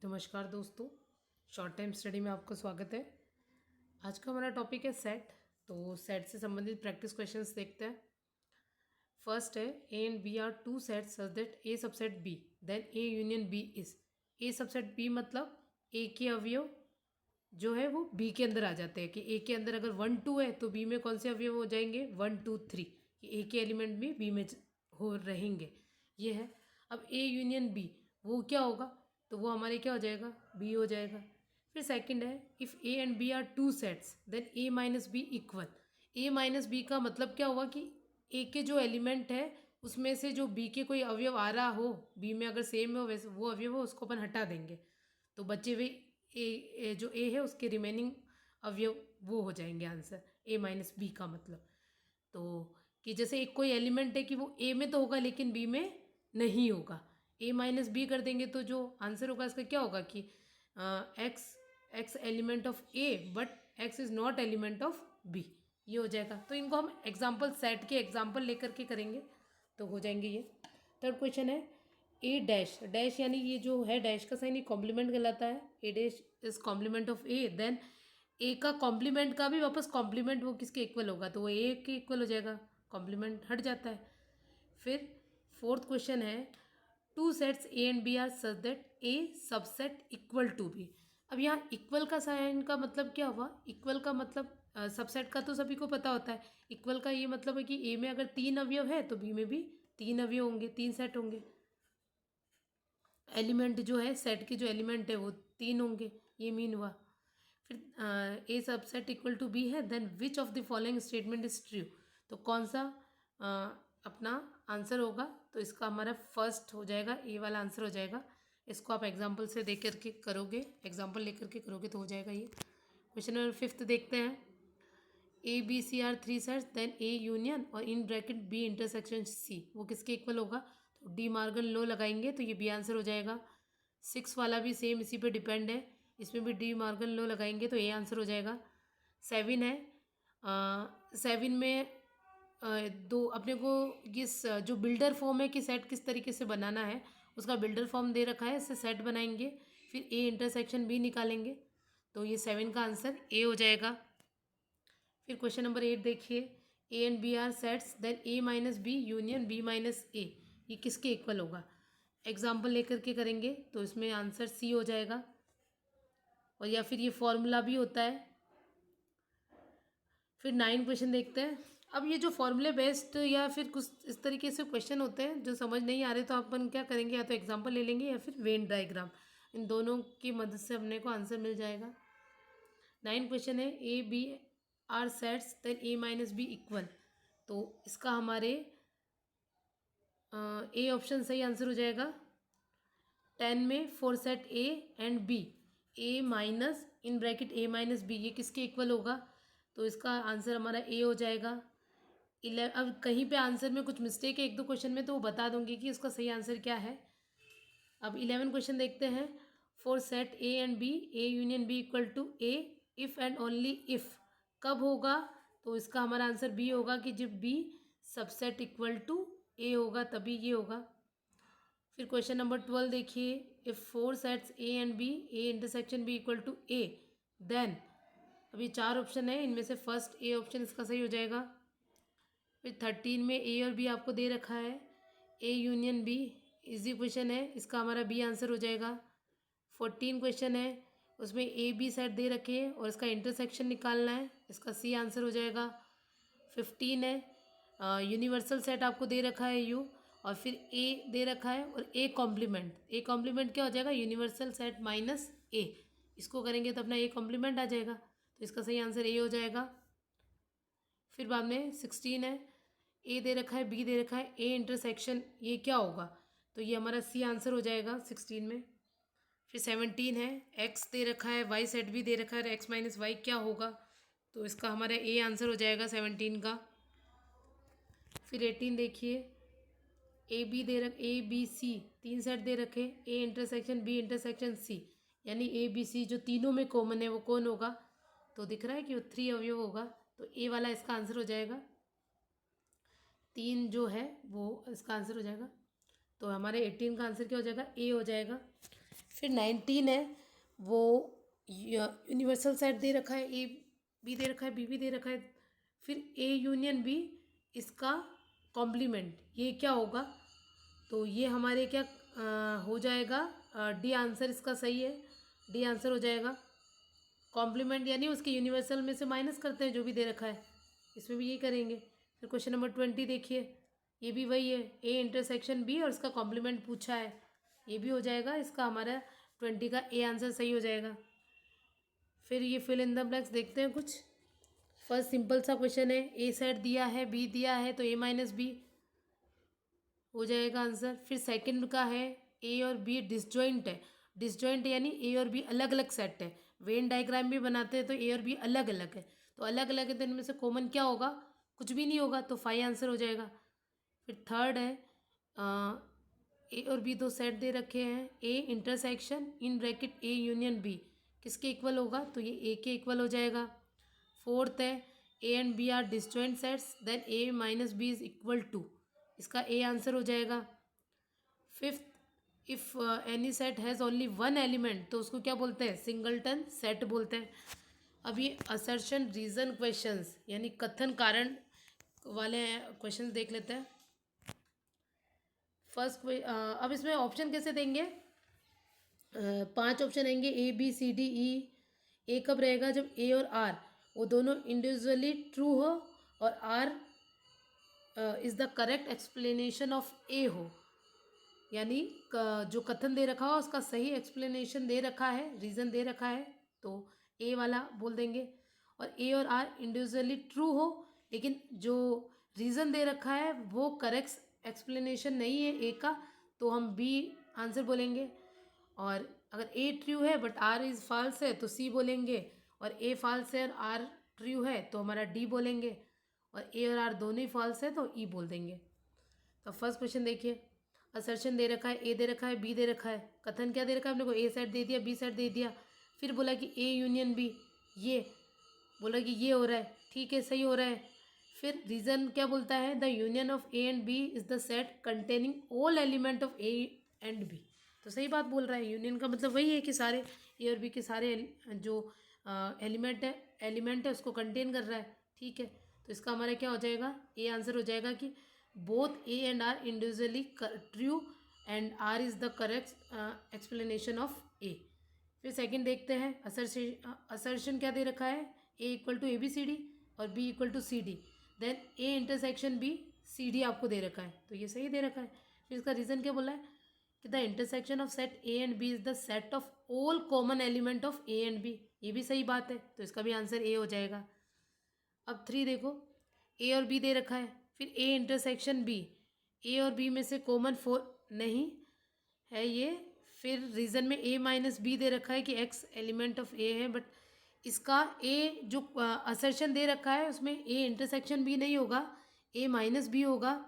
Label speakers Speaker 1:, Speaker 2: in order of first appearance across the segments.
Speaker 1: नमस्कार दोस्तों, short time study में आपका स्वागत है। आज का हमारा टॉपिक है सेट। तो सेट से संबंधित प्रैक्टिस क्वेश्चंस देखते हैं। फर्स्ट है A and B are two sets such that A subset B then A union B is. A subset B मतलब ए के अवयव जो है वो बी के अंदर आ जाते हैं कि ए के अंदर अगर 1 2 है तो बी में कौन से अवयव हो जाएंगे 1 2 3 कि ए के एलिमेंट भी बी में हो रहेंगे। ये है। अब ए यूनियन बी वो क्या होगा, तो वो हमारे क्या हो जाएगा बी हो जाएगा। फिर सेकंड है if A and B are two sets then A minus B equal. A minus B का मतलब क्या हुआ कि ए के जो एलिमेंट है उसमें से जो बी के कोई अवयव आ रहा हो बी में अगर सेम हो वैसे वो अवयव हो उसको अपन हटा देंगे, तो बचे हुए जो ए है उसके रिमेनिंग अवयव वो हो जाएंगे आंसर ए माइनस बी का मतलब। तो कि जैसे एक कोई एलिमेंट है कि वो ए में तो होगा लेकिन बी में नहीं होगा, ए माइनस बी कर देंगे तो जो आंसर होगा इसका क्या होगा कि x x element of A but x is not element of B, ये हो जाएगा। तो इनको हम एग्जाम्पल सेट के एग्जाम्पल लेकर के करेंगे तो हो जाएंगे ये। थर्ड क्वेश्चन है ए डैश डैश यानी ये जो है डैश का साइन ये कॉम्प्लीमेंट कहलाता है। A dash is complement of A then A का कॉम्प्लीमेंट का भी वापस कॉम्प्लीमेंट वो किसके इक्वल होगा, तो वो ए के इक्वल हो जाएगा, कॉम्प्लीमेंट हट जाता है। फिर फोर्थ क्वेश्चन है two sets A and B are such that A subset equal to B. अब यहाँ इक्वल का साइन का मतलब क्या हुआ, इक्वल का मतलब सबसेट का तो सभी को पता होता है। इक्वल का ये मतलब है कि ए में अगर 3 अवयव है तो बी में भी 3 अवयव होंगे, 3 सेट होंगे। एलिमेंट जो है सेट के जो एलिमेंट है वो 3 होंगे, ये मीन हुआ। फिर A subset equal to B है then which of the following statement is true, तो कौन सा अपना आंसर होगा, तो इसका हमारा फर्स्ट हो जाएगा, ए वाला आंसर हो जाएगा। इसको आप एग्जाम्पल से देख करके करोगे, एग्जाम्पल लेकर के करोगे तो हो जाएगा ये। क्वेश्चन नंबर 5 देखते हैं A B C are 3 sets then A union और in bracket B intersection C, वो किसके इक्वल होगा, तो डी मार्गन लो लगाएंगे तो ये बी आंसर हो जाएगा। 6 वाला भी सेम इसी पे डिपेंड है, इसमें भी डी मार्गन लो लगाएंगे तो ए आंसर हो जाएगा। 7 है 7 में दो अपने को किस जो बिल्डर फॉर्म है कि सेट किस तरीके से बनाना है उसका बिल्डर फॉर्म दे रखा है, इससे सेट बनाएंगे फिर ए इंटरसेक्शन बी निकालेंगे तो ये 7 का आंसर ए हो जाएगा। फिर क्वेश्चन नंबर 8 देखिए A and B are sets then A minus B union B minus A, ये किसके इक्वल होगा, एग्जाम्पल लेकर के करेंगे तो इसमें आंसर सी हो जाएगा। और या फिर ये फॉर्मूला भी होता है। फिर 9 क्वेश्चन देखते हैं। अब ये जो फॉर्मूले बेस्ड या फिर कुछ इस तरीके से क्वेश्चन होते हैं जो समझ नहीं आ रहे तो अपन क्या करेंगे, या तो एग्जाम्पल ले लेंगे या फिर वेन डायग्राम, इन दोनों की मदद से अपने को आंसर मिल जाएगा। 9 क्वेश्चन है A B are sets then A minus B equal, तो इसका हमारे ए ऑप्शन सही आंसर हो जाएगा। 10 में 4 set A and B A minus in bracket A minus B, ये किसके इक्वल होगा, तो इसका आंसर हमारा ए हो जाएगा। अब कहीं पे आंसर में कुछ मिस्टेक है 1 2 क्वेश्चन में तो वो बता दूंगी कि इसका सही आंसर क्या है। अब 11 क्वेश्चन देखते हैं for set A and B A union B equal to A if and only if कब होगा, तो इसका हमारा आंसर बी होगा कि जब B subset equal to A होगा तभी ये होगा। फिर क्वेश्चन नंबर 12 देखिए if 4 sets A and B A intersection B equal to A then, अभी 4 ऑप्शन है इनमें से फर्स्ट ए ऑप्शन इसका सही हो जाएगा। फिर 13 में ए और बी आपको दे रखा है A union B, easy question है, इसका हमारा बी आंसर हो जाएगा। 14 क्वेश्चन है उसमें ए बी सेट दे रखे हैं और इसका इंटरसेक्शन निकालना है, इसका सी आंसर हो जाएगा। 15 है यूनिवर्सल सेट आपको दे रखा है यू और फिर ए दे रखा है और ए कॉम्प्लीमेंट क्या हो जाएगा यूनिवर्सल सेट माइनस ए, इसको करेंगे तो अपना ए कॉम्प्लीमेंट आ जाएगा, तो इसका सही आंसर ए हो जाएगा। फिर बाद में 16 है ए दे रखा है बी दे रखा है ए इंटरसेक्शन, ये क्या होगा, तो ये हमारा सी आंसर हो जाएगा 16 में। फिर 17 है एक्स दे रखा है वाई सेट भी दे रखा है एक्स माइनस वाई क्या होगा, तो इसका हमारा ए आंसर हो जाएगा 17 का। फिर 18 देखिए ए बी दे रख ए बी सी 3 सेट दे रखे A intersection B intersection C, यानी ए बी सी जो तीनों में कॉमन है वो कौन होगा, तो दिख रहा है कि वो 3 अवयव होगा, तो ए वाला इसका आंसर हो जाएगा। 3 जो है वो इसका आंसर हो जाएगा, तो हमारे 18 का आंसर क्या हो जाएगा ए हो जाएगा। फिर 19 है, वो यूनिवर्सल सेट दे रखा है, ए बी दे रखा है, बी भी दे रखा है, फिर ए यूनियन बी इसका कॉम्प्लीमेंट, ये क्या होगा? तो ये हमारे क्या हो जाएगा? डी आंसर इसका सही है, डी आंसर हो जाएगा। कॉम्प्लीमेंट यानी उसके यूनिवर्सल में से माइनस करते हैं जो भी दे रखा है, इसमें भी यही करेंगे। फिर क्वेश्चन नंबर 20 देखिए, ये भी वही है, ए इंटरसेक्शन बी और इसका कॉम्प्लीमेंट पूछा है, ये भी हो जाएगा, इसका हमारा 20 का ए आंसर सही हो जाएगा। फिर ये फिल इन द ब्लैंक्स देखते हैं कुछ। फर्स्ट सिंपल सा क्वेश्चन है, ए सेट दिया है, बी दिया है, तो ए माइनस बी हो जाएगा आंसर। फिर सेकंड का है, ए और बी डिसजॉइंट है, डिसजॉइंट यानी ए और बी अलग अलग सेट है, वेन डायग्राम भी बनाते हैं तो ए और बी अलग अलग है, तो अलग अलग है तो इनमें से कॉमन क्या होगा? कुछ भी नहीं होगा, तो 5 आंसर हो जाएगा। फिर थर्ड है, ए और बी दो सेट दे रखे हैं, A intersection in bracket A union B किसके इक्वल होगा? तो ये ए के इक्वल हो जाएगा। फोर्थ है, A and B are disjoint sets, then A minus B is equal to, इसका ए आंसर हो जाएगा। Fifth, if any set has only one element, तो उसको क्या बोलते हैं? सिंगलटन सेट बोलते हैं। अब ये असर्शन रीज़न क्वेश्चंस यानी कथन कारण वाले क्वेश्चंस देख लेते हैं। फर्स्ट अब इसमें ऑप्शन कैसे देंगे? 5 ऑप्शन आएंगे, ए बी सी डी ई। ए कब रहेगा? जब ए और आर वो दोनों इंडिविजुअली ट्रू हो और R is the correct explanation of A हो, यानी जो कथन दे रखा हो उसका सही एक्सप्लेनेशन दे रखा है, रीज़न दे रखा है, तो ए वाला बोल देंगे। और ए और आर इंडिविजुअली ट्रू हो लेकिन जो रीज़न दे रखा है वो करेक्ट एक्सप्लेनेशन नहीं है ए का, तो हम बी आंसर बोलेंगे। और अगर ए ट्रू है बट आर इज़ फॉल्स है तो सी बोलेंगे, और ए फॉल्स है और आर ट्रू है तो हमारा डी बोलेंगे, और ए और आर दोनों ही फॉल्स है तो ई बोल देंगे। तो फर्स्ट क्वेश्चन देखिए, असर्शन दे रखा है, ए दे रखा है, बी दे रखा है, कथन क्या दे रखा है अपने को? ए सेट दे दिया, बी सेट दे दिया, फिर बोला कि ए यूनियन बी, ये बोला कि ये हो रहा है, ठीक है सही हो रहा है। फिर रीज़न क्या बोलता है? The union of A and B is the set containing all element of A and B, तो सही बात बोल रहा है। यूनियन का मतलब वही है कि सारे ए और बी के सारे जो एलिमेंट है उसको कंटेन कर रहा है, ठीक है। तो इसका हमारा क्या हो जाएगा? ए आंसर हो जाएगा कि both A and R individually true and R is the correct explanation of A. फिर सेकंड देखते हैं, असर्शन क्या दे रखा है? A equal to A B C D और B equal to C D, then A intersection B C D आपको दे रखा है, तो ये सही दे रखा है। फिर इसका रीज़न क्या बोला है कि the intersection of set A and B is the set of all common element of A and B, ये भी सही बात है, तो इसका भी आंसर ए हो जाएगा। अब 3 देखो, ए और बी दे रखा है, फिर ए इंटरसेक्शन बी, ए और बी में से कॉमन 4 नहीं है ये, फिर रीज़न में ए माइनस बी दे रखा है कि एक्स एलिमेंट ऑफ ए है, बट इसका ए जो असर्शन दे रखा है उसमें ए इंटरसेक्शन बी नहीं होगा, ए माइनस बी होगा।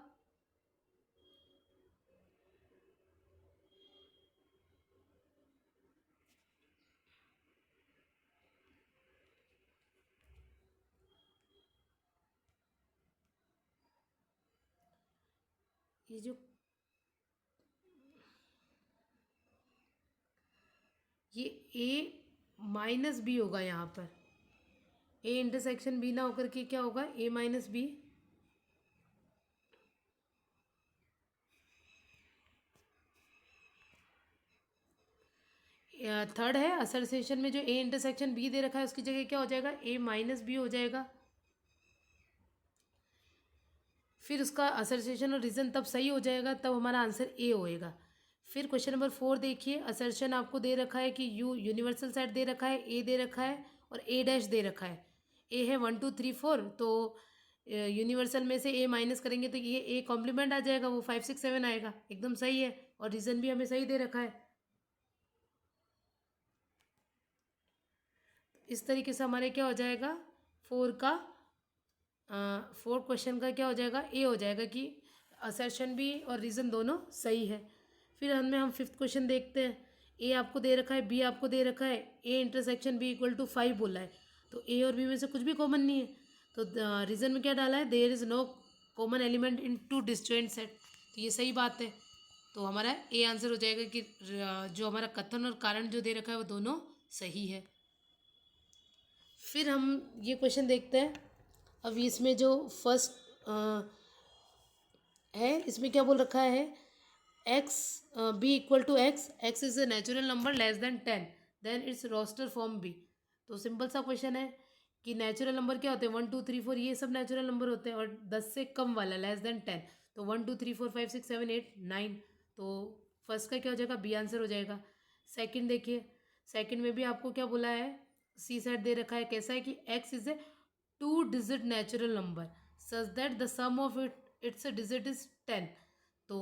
Speaker 1: ये जो ये ए माइनस बी होगा यहाँ पर, ए इंटरसेक्शन बी ना होकर के क्या होगा? ए माइनस बी। थर्ड है, असोसिएशन में जो ए इंटरसेक्शन बी दे रखा है उसकी जगह क्या हो जाएगा? ए माइनस बी हो जाएगा। फिर उसका असर्शन और रीज़न तब सही हो जाएगा, तब हमारा आंसर ए होएगा। फिर क्वेश्चन नंबर 4 देखिए, असर्शन आपको दे रखा है कि यू यूनिवर्सल सेट दे रखा है, ए दे रखा है और ए डैश दे रखा है। ए है 1 2 3 4, तो यूनिवर्सल में से ए माइनस करेंगे तो ये ए कॉम्प्लीमेंट आ जाएगा, वो 5 6 7 आएगा, एकदम सही है। और रीज़न भी हमें सही दे रखा है। इस तरीके से हमारे क्या हो जाएगा? 4 का 4 क्वेश्चन का क्या हो जाएगा? ए हो जाएगा कि असर्शन भी और रीज़न दोनों सही है। फिर हम फिफ्थ क्वेश्चन देखते हैं, ए आपको दे रखा है, बी आपको दे रखा है, A intersection B equal to 5 बोला है, तो ए और बी में से कुछ भी कॉमन नहीं है, तो रीज़न में क्या डाला है? There is no common element in two disjoint set, तो ये सही बात है। तो हमारा ए आंसर हो जाएगा कि जो हमारा कथन और कारण जो दे रखा है वो दोनों सही है। फिर हम ये क्वेश्चन देखते हैं। अब इसमें जो फर्स्ट है, इसमें क्या बोल रखा है, x B equal to x, x is a natural number less than 10, then its roster form B. तो सिंपल सा क्वेश्चन है कि नेचुरल नंबर क्या होते हैं, 1 2 3 4 ये सब नेचुरल नंबर होते हैं, और 10 से कम वाला लेस देन 10, तो 1 2 3 4 5 6 7 8 9, तो फर्स्ट का क्या हो जाएगा, बी आंसर हो जाएगा। सेकंड देखिए, सेकंड में भी आपको क्या बोला है, सी सेट दे रखा है, कैसा है कि x is a 2 digit natural number such that the sum of its digit is 10। तो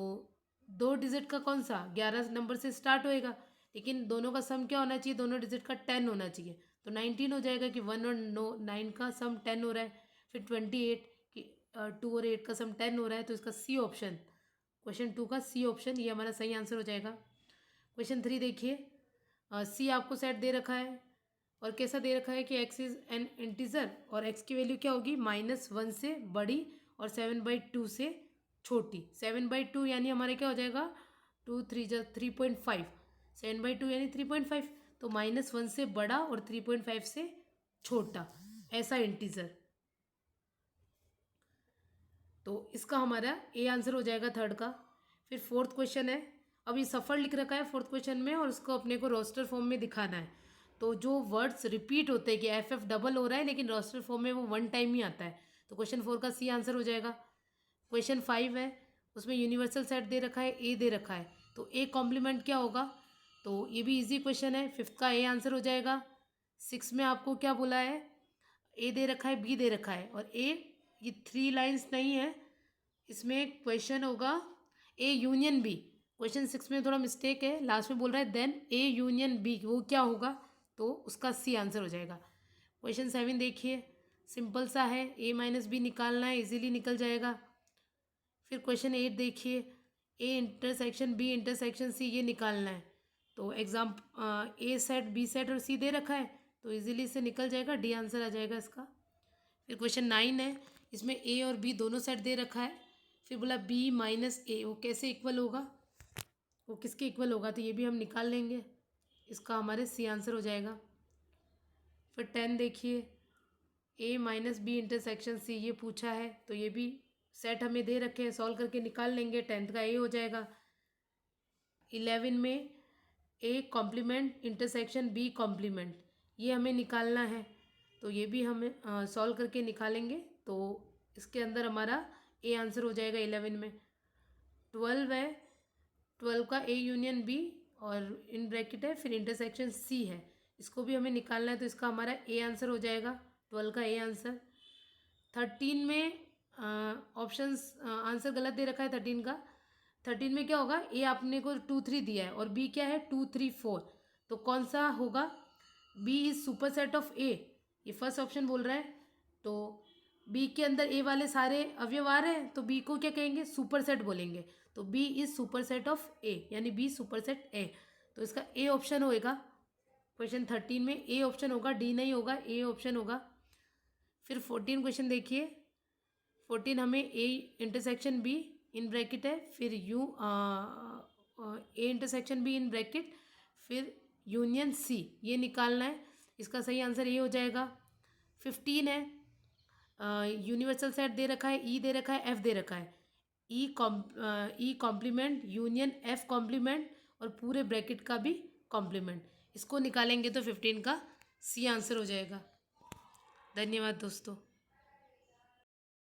Speaker 1: 2 डिजिट का कौन सा, 11 नंबर से स्टार्ट होएगा, लेकिन दोनों का सम क्या होना चाहिए, दोनों डिजिट का 10 होना चाहिए, तो 19 हो जाएगा कि 1 और 9 का सम 10 हो रहा है। फिर 28 कि 2 और 8 का सम 10 हो रहा है, तो इसका सी ऑप्शन, क्वेश्चन 2 का सी ऑप्शन ये हमारा सही आंसर हो जाएगा। क्वेश्चन 3 देखिए, सी आपको सेट दे रखा है और कैसा दे रखा है कि एक्स इज एन इंटीजर और एक्स की वैल्यू क्या होगी, -1 से बड़ी और 7/2 से छोटी। 7/2 यानी हमारे क्या हो जाएगा, 2 3 जा 3.5, 7/2 यानी 3.5, तो -1 से बड़ा और 3.5 से छोटा, ऐसा इंटीजर। तो इसका हमारा ए आंसर हो जाएगा थर्ड का। फिर फोर्थ क्वेश्चन है, अब ये सफ़र लिख रखा है फोर्थ क्वेश्चन में और उसको अपने को रोस्टर फॉर्म में दिखाना है। तो जो वर्ड्स रिपीट होते हैं कि एफ एफ डबल हो रहा है लेकिन रोस्टर फॉर्म में वो 1 टाइम ही आता है, तो क्वेश्चन 4 का सी आंसर हो जाएगा। क्वेश्चन 5 है, उसमें यूनिवर्सल सेट दे रखा है, ए दे रखा है, तो ए कॉम्प्लीमेंट क्या होगा, तो ये भी इजी क्वेश्चन है, फिफ्थ का ए आंसर हो जाएगा। 6 में आपको क्या बोला है, ए दे रखा है, बी दे रखा है, और ए ये 3 लाइन्स नहीं है, इसमें क्वेश्चन होगा ए यूनियन बी। क्वेश्चन 6 में थोड़ा मिस्टेक है, लास्ट में बोल रहा है देन ए यूनियन बी, वो क्या होगा, तो उसका सी आंसर हो जाएगा। क्वेश्चन 7 देखिए, सिंपल सा है, ए माइनस बी निकालना है, इजीली निकल जाएगा। फिर क्वेश्चन 8 देखिए, A intersection B intersection C ये निकालना है, तो exam A set B set और सी दे रखा है, तो इजीली से निकल जाएगा, डी आंसर आ जाएगा इसका। फिर क्वेश्चन 9 है, इसमें ए और बी दोनों सेट दे रखा है, फिर बोला बी माइनस ए वो कैसे इक्वल होगा, वो किसके इक्वल होगा, तो ये भी हम निकाल लेंगे, इसका हमारे सी आंसर हो जाएगा। फिर 10 देखिए, ए माइनस बी इंटरसेक्शन सी ये पूछा है, तो ये भी सेट हमें दे रखे हैं, सॉल्व करके निकाल लेंगे, 10th का ए हो जाएगा। 11 में A complement intersection B complement ये हमें निकालना है, तो ये भी हमें सॉल्व करके निकालेंगे, तो इसके अंदर हमारा ए आंसर हो जाएगा 11 में। 12 है, 12 का ए यूनियन बी और इन ब्रैकेट है, फिर इंटरसेक्शन सी है, इसको भी हमें निकालना है, तो इसका हमारा ए आंसर हो जाएगा, 12 का ए आंसर। 13 में ऑप्शंस आंसर गलत दे रखा है 13 का। 13 में क्या होगा, ए आपने को 2 3 दिया है और बी क्या है 2 3 4, तो कौन सा होगा, B is superset of A, ये फर्स्ट ऑप्शन बोल रहा है, तो बी के अंदर ए वाले सारे अवयव आ रहे हैं, तो बी को क्या कहेंगे, सुपर सेट बोलेंगे, तो B is superset of A, यानी बी सुपर सेट ए, तो इसका ए ऑप्शन होएगा। क्वेश्चन 13 में ए ऑप्शन होगा, डी नहीं होगा, ए ऑप्शन होगा। फिर 14 क्वेश्चन देखिए, 14 हमें ए इंटरसेक्शन बी इन ब्रैकेट है, फिर U A intersection be in bracket, फिर यूनियन सी ये निकालना है, इसका सही आंसर ये हो जाएगा। 15 है, यूनिवर्सल सेट दे रखा है, ई दे रखा है, एफ दे रखा है, E complement union F complement और पूरे ब्रैकेट का भी कॉम्प्लीमेंट, इसको निकालेंगे तो 15 का सी आंसर हो जाएगा। धन्यवाद दोस्तों।